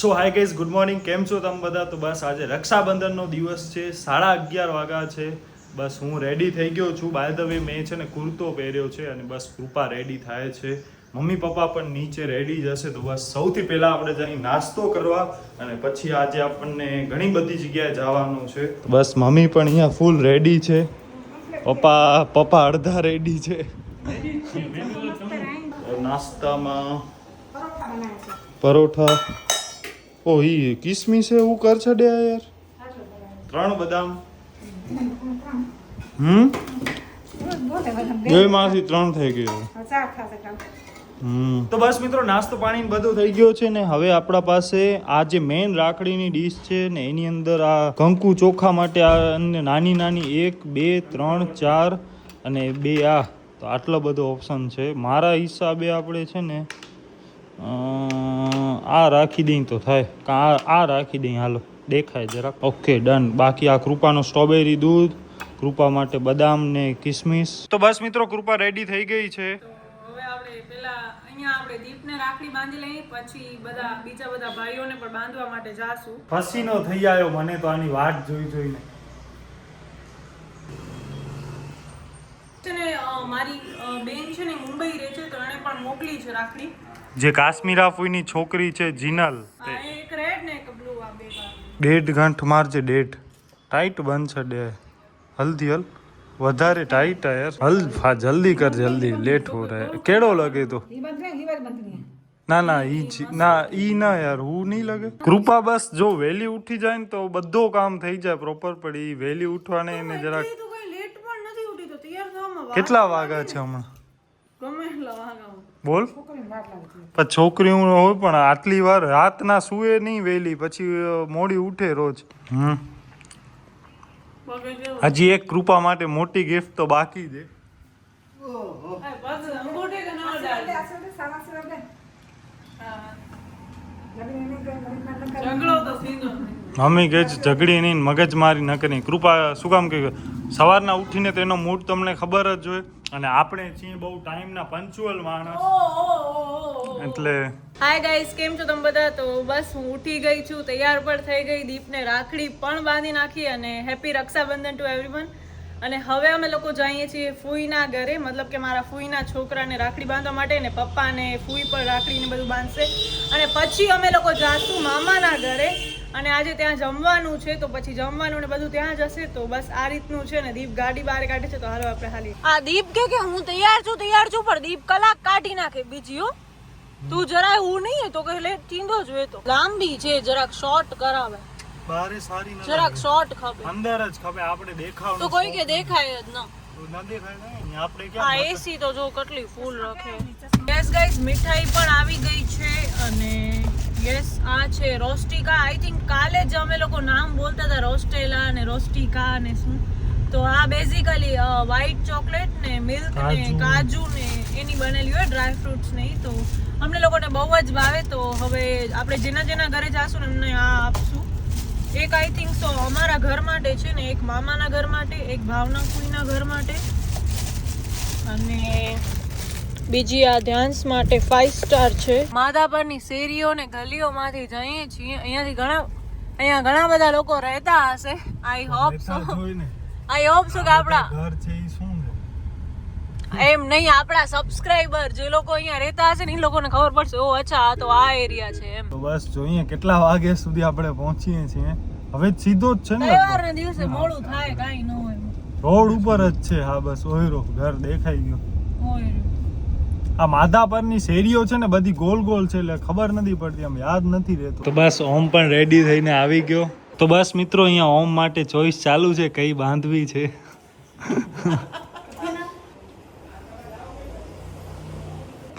સો hi guys, good morning. કેમ છો તમે બધા? તો બસ આજે રક્ષાબંધનનો દિવસ છે, 11:30 વાગ્યા છે. બસ હું રેડી થઈ ગયો છું. બાય ધ વે મેં છે ને કુર્તો પહેર્યો છે અને બસ કૃપા રેડી થાય છે. મમ્મી પપ્પા પણ નીચે રેડી જ હશે. તો બસ સૌથી પહેલાં આપણે જઈ નાસ્તો કરવા અને પછી આજે આપણને ઘણી બધી જગ્યાએ જવાનું છે. બસ મમ્મી પણ અહીંયા ફૂલ રેડી છે. પપ્પા અડધા રેડી છે. નાસ્તામાં પરોઠા. ઓ ઈ કિસમિસ એવું કર છે ડે યાર. 3 બદામ. બે માંથી 3 થઈ ગયો. તો બસ મિત્રો, નાસ્તો પાણી બધું થઈ ગયો છે ને હવે આપણા પાસે આ જે મેઇન રાખડીની ડીશ છે ને એની અંદર આ કંકુ ચોખા માટે આ નાની નાની 1 2 3 4 અને 2 આ તો આટલો બધો ઓપ્શન છે. મારા હિસાબે આપણે છે ને આ રાખી દઈ તો થાય. આ રાખી દઈ, હાલો દેખાય જરાક. Okay done. બાકી આ કૃપાનો સ્ટ્રોબેરી દૂધ, કૃપા માટે બદામ ને કિસમિસ. તો બસ મિત્રો, કૃપા રેડી થઈ ગઈ છે. હવે આપણે પેલા અહીંયા આપણે દીપને રાખડી બાંધી લઈએ, પછી બીજા બધા ભાઈઓને પણ બાંધવા માટે જાશું. પસીનો થઈ આવ્યો મને તો આની વાટ જોઈને. છે ને મારી બેન છે ને મુંબઈ રહે છે, તો એને પણ મોકલી છે રાખડી. જે કાશ્મીરા ફૂઈની છોકરી છે જીનલ. એક રેડ ને એક બ્લુ. આ બે ડેટ ગાંઠ મારજે. ડેટ ટાઈટ બનશે. ડે હલ્દી હલ વધારે ટાઈટ है यार. हल जल्दी कर, जल्दी लेट हो रहा है. केड़ो लगे तो ના યાર હું નહીં લગે. કૃપા બસ જો વહેલી ઉઠી જાય ને તો બધો કામ થઈ જાય પ્રોપર. પડી વહેલી ઉઠવાને એને જરાક લેટ પણ નથી ઉઠી તો તૈયાર થવામાં કેટલા વાગ્યા છે હમણાં? ગમે એટલા વાગ્યા બોલ. પણ છોકરી હોય પણ આટલી વાર રાતના સુએ નહીં વહેલી, પછી મોડી ઉઠે રોજ. હજી એક કૃપા માટે મોટી ગિફ્ટ તો બાકી છે. મમ્મી કે ઝઘડી નહીં, મગજ મારી ન કરી. કૃપા શું કામ કે સવારના ઉઠીને તો એનો મૂડ તમને ખબર જ હોય અને આપણે છીએ બહુ ટાઈમના પંક્ચ્યુઅલ માણસ એટલે. હાય ગાઈસ, કેમ છો તમે બધા? તો બસ હું ઉઠી ગઈ છું, તૈયાર પણ થઈ ગઈ, દીપને રાખડી પણ બાંધી નાખી અને હેપી રક્ષાબંધન ટુ એવરીવન. અને હવે અમે લોકો જઈએ છીએ ફૂઈના ઘરે, મતલબ કે મારા ફૂઈના છોકરાને રાખડી બાંધવા માટે ને પપ્પાને ફૂઈ પર રાખડીને બધું બાંધશે. અને પછી અમે લોકો જાશું મામાના ઘરે અને આજે ત્યાં જમવાનું છે, તો પછી જમવાનું ને બધું ત્યાં જ હશે. તો બસ આ રીતનું છે ને. દીપ ગાડી બહાર કાઢે છે, તો હાલો આપણે હાલી. આ દીપ કે હું તૈયાર છું પણ દીપ કલાક કાઢી નાખે બીજી. તું જરાય હું નહીં તો કે લેટ ચીંદો જોઈએ તો લાંબી છે, જરાક શોર્ટ કરાવે. બારે સારી ન જરાક શોર્ટ ખપે, અંદર જ ખપે. આપણે દેખાવ તો કોઈ કે દેખાય જ ન. ન દેખાય ને આપણે ક્યાં. આ એસી તો જો કેટલી ફૂલ રાખે. યસ ગાઈસ, મીઠાઈ પણ આવી ગઈ છે અને યસ આ છે રોસ્ટિકા. આઈ થિંક કાલે જ અમે લોકો નામ બોલતા હતા, રોસ્ટેલા અને રોસ્ટિકા ને શું. તો આ બેઝિકલી વ્હાઈટ ચોકલેટ ને મિલ્ક ને કાજુ ને એની બનેલી હોય, ડ્રાય ફ્રૂટ્સ ને. તો અમને લોકોને બહુ જ ભાવે. તો હવે આપણે જેના ઘરે જાશું ને એમને આ આપશું. એક આઈ થિંક સો અમારા ઘર માટે છે ને, એક મામાના ઘર માટે, એક ભાવના ફૂઈના ઘર માટે અને બીજી આ ધ્યાન્સ માટે 5 સ્ટાર છે. માધાપરની શેરીઓ ને ગલીઓમાંથી જઈએ છીએ. અહીંયા ઘણા બધા લોકો રહેતા હશે. આઈ હોપ સો કે આપણા ઘર છે ઈ શું એમ નહીં, આપણા સબસ્ક્રાઇબર જે લોકો અહીંયા રહેતા હશે ને એ લોકોને ખબર પડશે. ઓ અચ્છા, આ તો આ એરિયા છે એમ. તો બસ જોઈએ કેટલા વાગ્યા સુધી આપણે પહોંચીએ છીએ. હવે સીધો જ છે ને, તહેવારના દિવસે મોડું થાય કાઈ ન હોય. રોડ ઉપર જ છે. હા બસ ઓયરો ઘર દેખાઈ ગયો. આ માધાપરની શેરીઓ છે ને બધી ગોલ ગોલ છે, એટલે ખબર નથી પડતી, આમ યાદ નથી રહેતું. તો બસ ઓમ પણ રેડી થઈને આવી ગયો. તો બસ મિત્રો, અહીંયા ઓમ માટે ચોઈસ ચાલુ છે કઈ બાંધવી છે.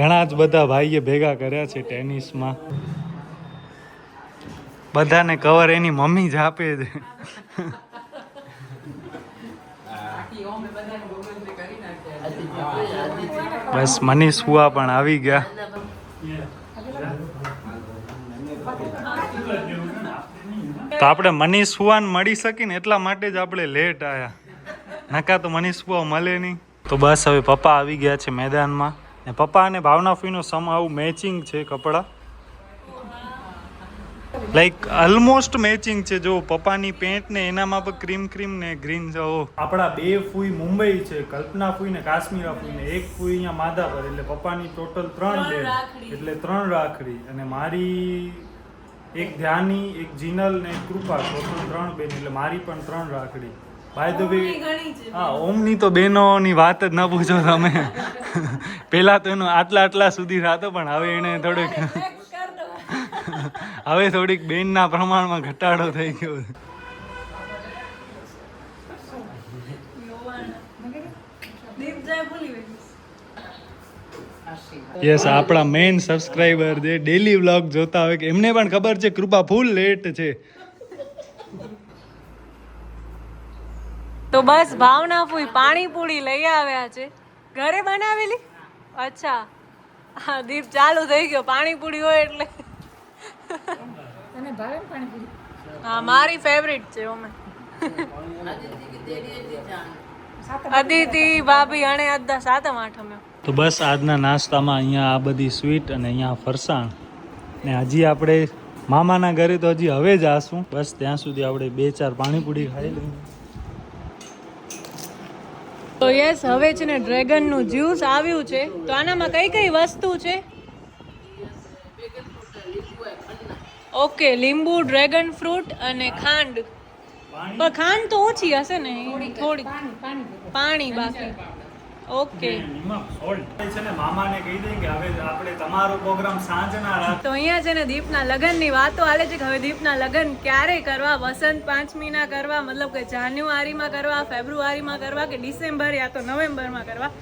ઘણા જ બધા ભાઈએ ભેગા કર્યા છે ટેનિસમાં. બધાને કવર એની મમ્મી જ આપે છે. બસ મનીષ હુઆ પણ આવી ગયા. તો આપણે મનીષ હુઆને મળી શકી ને એટલા માટે જ આપણે લેટ આવ્યા, નકા તો મનીષ હુઆ મળે નહીં. તો બસ હવે પપ્પા આવી ગયા છે મેદાનમાં. પપ્પા અને ભાવના ફીનો સમ આવું મેચિંગ છે કપડાં. લાઈક ઓલમોસ્ટ મેચિંગ છે. જો પપ્પાની પેન્ટ ને એનામાં પણ ક્રીમ ક્રીમ ને ગ્રીન છે. આપણા બે ફૂઈ મુંબઈ છે, કલ્પના ફૂઈ ને કાશ્મીરા ફૂઈ ને એક ફૂઈ અહીંયા માધાપર, એટલે પપ્પાની ટોટલ 3 બેન, એટલે 3 રાખડી. અને મારી એક ધ્યાની, એક જીનલ ને એક કૃપા, ટોટલ 3 બેન, એટલે મારી પણ 3 રાખડી. બાય ધ વે, હા, ઓમની તો બહેનોની વાત જ ન પૂછો તમે. પેલા તો એનો આટલા સુધી રાતો, પણ હવે એને થોડુંક હવે થોડીક બેનના પ્રમાણમાં ઘટાડો થઈ ગયો છે. યસ, આપણા મેઇન સબસ્ક્રાઇબર જે ડેલી વ્લોગ જોતા હોય, કે એમને પણ ખબર છે કૃપા ફૂલ લેટ છે. તો બસ ભાવના ફૂઈ પાણીપુરી લઈ આવ્યા છે, ઘરે બનાવેલી. અચ્છા, હા, દીપ ચાલુ થઈ ગયો. પાણીપુરી હોય એટલે તને ભાવે પાણીપુરી? હા, મારી ફેવરિટ છે. ઓમે અદિતિ ભાભી અણે અદ્દા સાતમ આઠમ. તો બસ આજના નાસ્તામાં અહીંયા આ બધી સ્વીટ અને અહીંયા ફરસાણ, ને હજી આપણે મામાના ઘરે તો હજી હવે જ આશું. બસ ત્યાં સુધી આપણે 2-4 પાણીપુરી ખાઈ લઈએ. તો યસ, હવે છે ને ડ્રેગનનું જ્યુસ આવ્યું છે. તો આનામાં કઈ કઈ વસ્તુ છે? ઓકે, લીંબુ, ડ્રેગન ફ્રૂટ અને ખાંડ. પણ ખાંડ તો ઓછી હશે ને, થોડી પાણી બાકી. ઓકે, છે ને મામાને કહી દે કે હવે આપણે તમારો પ્રોગ્રામ સાંજના રાત. તો અહીંયા છે ને દીપના લગ્નની વાતો હાલે છે કે હવે દીપના લગ્ન ક્યારે કરવા, વસંત પાંચમીના કરવા, મતલબ કે જાન્યુઆરીમાં કરવા, ફેબ્રુઆરીમાં કરવા કે ડિસેમ્બર યા તો નવેમ્બરમાં કરવા.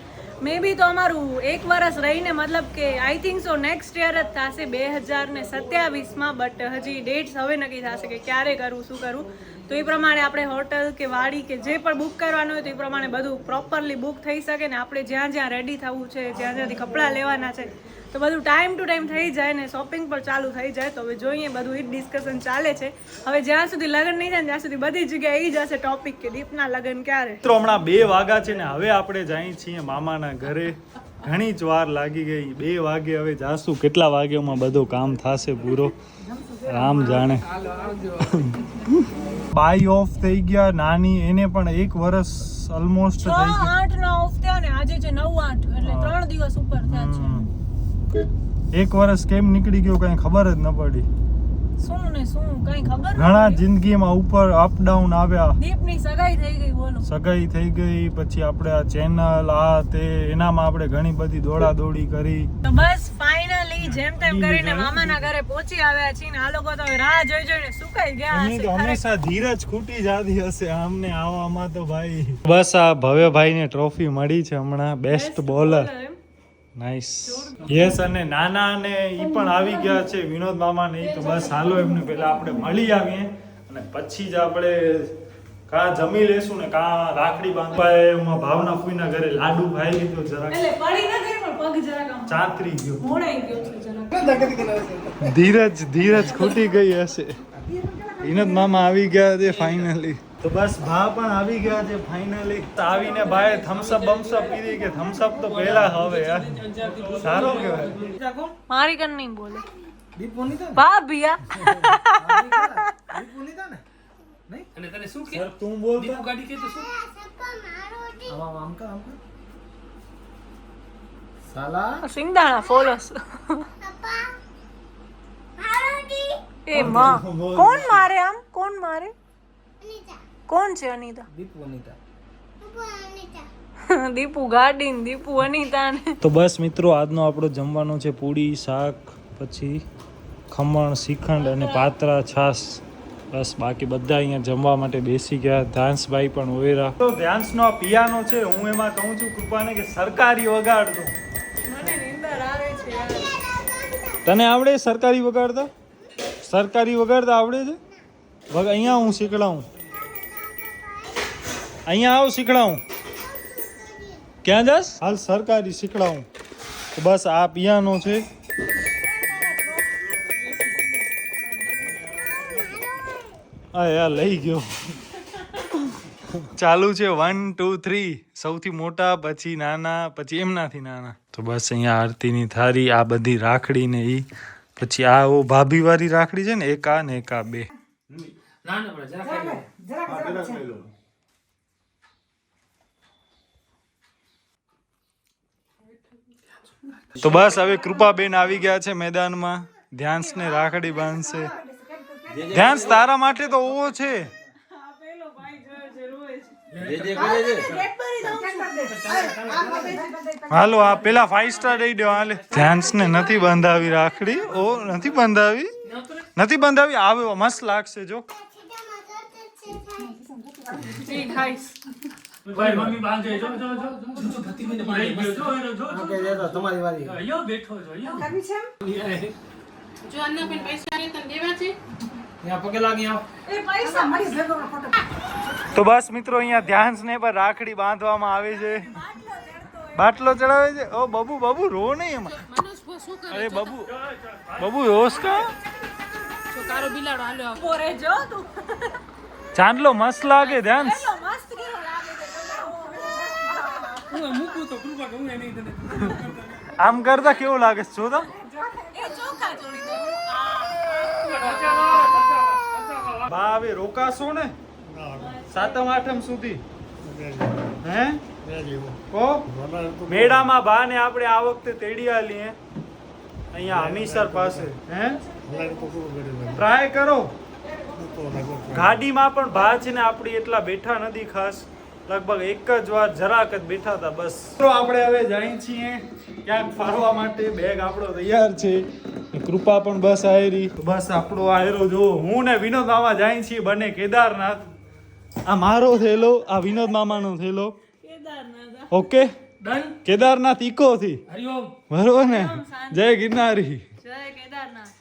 મે બી તો અમારું 1 વર્ષ રહીને, મતલબ કે I think so next year જ થશે 2027માં. બટ હજી ડેટ્સ હવે નક્કી થશે કે ક્યારે કરવું, શું કરવું. તો એ પ્રમાણે આપણે હોટલ કે વાડી કે જે પણ બુક કરવાનું હોય તો એ પ્રમાણે બધું પ્રોપરલી બુક થઈ શકે ને આપણે જ્યાં જ્યાં રેડી થવું છે, જ્યાં જ્યાંથી કપડાં લેવાના છે, તો બધું ટાઈમ ટુ ટાઈમ થઈ જાય ને શોપિંગ પણ ચાલુ થઈ જાય. તો હવે જોઈએ, બધું એ ડિસ્કશન ચાલે છે. હવે જ્યાં સુધી લગ્ન નહીં થાય ત્યાં સુધી બધી જગ્યાએ એ જ હશે ટોપિક કે દીપના લગ્ન ક્યારે. મિત્રો હમણાં 2 વાગ્યા છે ને હવે આપણે જઈએ છીએ મામાના ઘરે. ઘણી જ વાર લાગી ગઈ, 2 વાગે હવે જાશું. કેટલા વાગ્યામાં બધું કામ થશે પૂરો રામ જાણે. બાય ઓફ થઈ ગયા નાની, એને પણ 1 વર્ષ ઓલમોસ્ટ થઈ ગયું. 8 ઓફ થયા ને આજે છે 9-8, એટલે 3 દિવસ ઉપર થયા છે. 1 વર્ષ કેમ નીકળી ગયો કઈ ખબર જ ન પડી. શું ને શું કઈ ખબર ઘણા જિંદગીમાં ઉપર અપ ડાઉન આવ્યા. દીપની સગાઈ થઈ ગઈ, બોલો. સગાઈ થઈ ગઈ, પછી આપણે આ ચેનલ આ તે એનામાં આપણે ઘણી બધી દોડા દોડી કરી. તો બસ ફાઇનલી જેમ તેમ કરીને મામાના ઘરે પહોંચી આવ્યા છીએ ને આ લોકો તો રાહ જોઈ જોઈને સુકાઈ ગયા હશે. તો હંમેશા ધીરજ ખૂટી જાતી હશે અમને આવવામાં. તો ભાઈ બસ આ ભવ્યભાઈને ટ્રોફી મળી છે હમણાં, બેસ્ટ બોલર. નાઈસ. યસ, અને નાના અને ઈ પણ આવી ગયા છે, વિનોદ મામા ને ઈ. તો બસ હાલો એમને પહેલા આપણે મળી આવીએ અને પછી જ આપણે કા જમી લેશું ને કા રાખડી બાંધવા. હું ભાવના ફૂઈના ઘરે લાડુ ખાઈ લીધો જરાક, એટલે પડી ન ગઈ પણ પગ જરાક આમ ચાતરી ગયો, મોડાઈ ગયો છે જરાક. ધીરજ ખૂટી ગઈ હશે. વિનોદ મામા આવી ગયા છે ફાઇનલી. તો બસ ભા પણ આવી ગયા છે ફાઇનલી. આવીને ભાઈ થમ્સઅપ બમ્સઅપ પીધી કે થમ્સઅપ તો પહેલા હવે યાર સારો કહેવાય. મારી કન નહીં બોલે ભા ભિયા. અને તને શું કે સર તું બોલ. દીપુ ગાડી કે તો શું આમ કા સાલા સિંગદાણા ફોલોસ. એ માં કોણ મારે આમ? કોણ મારે? કોણ છે અનિતા? દીપુ અનિતા. દીપુ ગાડી ને દીપુ અનિતા ને. તો બસ મિત્રો આજનો આપણો જમવાનો છે પૂરી શાક, પછી ખમણ, શ્રીખંડ અને પાત્રા છાશ. બસ બાકી બધા અહીંયા જમવા માટે બેસી ગયા. ધાંસભાઈ પણ ઓવેરા. તો ધ્યાંસનો આ પિયાનો છે, હું એમાં કહું છું કૃપાને કે સરકારી વગાડતો. મને નીંદર આવે છે યાર. તને આવડે સરકારી વગાડતા? સરકારી વગાડતા આવડે છે? અહીંયા હું શીખડાવું. અહીંયા આવ શીખડાવું. ક્યાં જાસ? હાલ સરકારી શીખડાવું. તો બસ આ પિયાનો છે. આ યાર લઈ ગયો. ચાલુ છે 1 2 3, સૌથી મોટા, પછી નાના, પછી એમનાથી નાના. તો બસ અહીંયા આરતીની થાળી, આ બધી રાખડી ને ઈ. પછી આ ઓ ભાભી વાળી રાખડી છે ને, એક આ ને એક આ બે. ના ના પણ જરા ખાઈ લો. તો બસ હવે કૃપાબેન આવી ગયા છે મેદાનમાં. ધ્યાંશને રાખડી બાંધશે. ધ્યાંશ તારા માટે તો ઓવો છે. હાલો આ પેલા 5 સ્ટાર દઈ દો. હાલે ધ્યાંશને નથી બંધાવી રાખડી. ઓ નથી બંધાવી, નથી બંધાવી. આવે મસ્ત લાગશે જો. ભાઈ મમ્મી બાંધે જો જો જો ઓકે દે દો તમારી વારી અહીંયા બેઠો છો અહીંયા જો અન્નાબેન પૈસા આલે તને દેવા છે ત્યાં પગે લાગી આવ તો બસ મિત્રો અહીંયા ધ્યાંશને પર રાખડી બાંધવામાં આવે છે. બાટલો ચડાવે છે. ઓ બબુ બબુ રો નહીં એમાં. મનોજ બો શું કરે અરે બબુ બબુ હોશ કા. છો કારો બિલાડો હાલ્યો પોરે જો તું ચાંદલો મસ્ત લાગે ધ્યાંશ. મસ્ત કેવો લાગે હું મૂકું તો કૃપા કહું નહીં તને આમ કરતા કેવું લાગે છે જો તો. એ ચોખા જોડી દો બા હવે રોકાશો ને 7મ 8મ સુધી? હે કો મેળામાં બા ને આપણે આ વખતે તેડી આલીએ અહીંયા હમીસર પાસે. હે ટ્રાય કરો. ગાડીમાં પણ ભા છે ને આપણી એટલા બેઠા નથી ખાસ. લગભગ એક જ વાર જરાક જ બેઠા હતા બસ. આપણે હવે જઈએ છીએ ક્યાંક ફરવા માટે. બેગ આપણો તૈયાર છે. કૃપા પણ બસ આયરી. બસ આપણો આયરો જો. હું ને વિનોદ મામા જઈએ છીએ બંને કેદારનાથ. આ મારો થેલો, આ વિનોદ મામાનો થેલો. કેદારનાથ ઓકે ડન કેદારનાથ ઇકો થી હરિઓમ બરોબર ને. જય ગિરનારી. જય કેદારનાથ.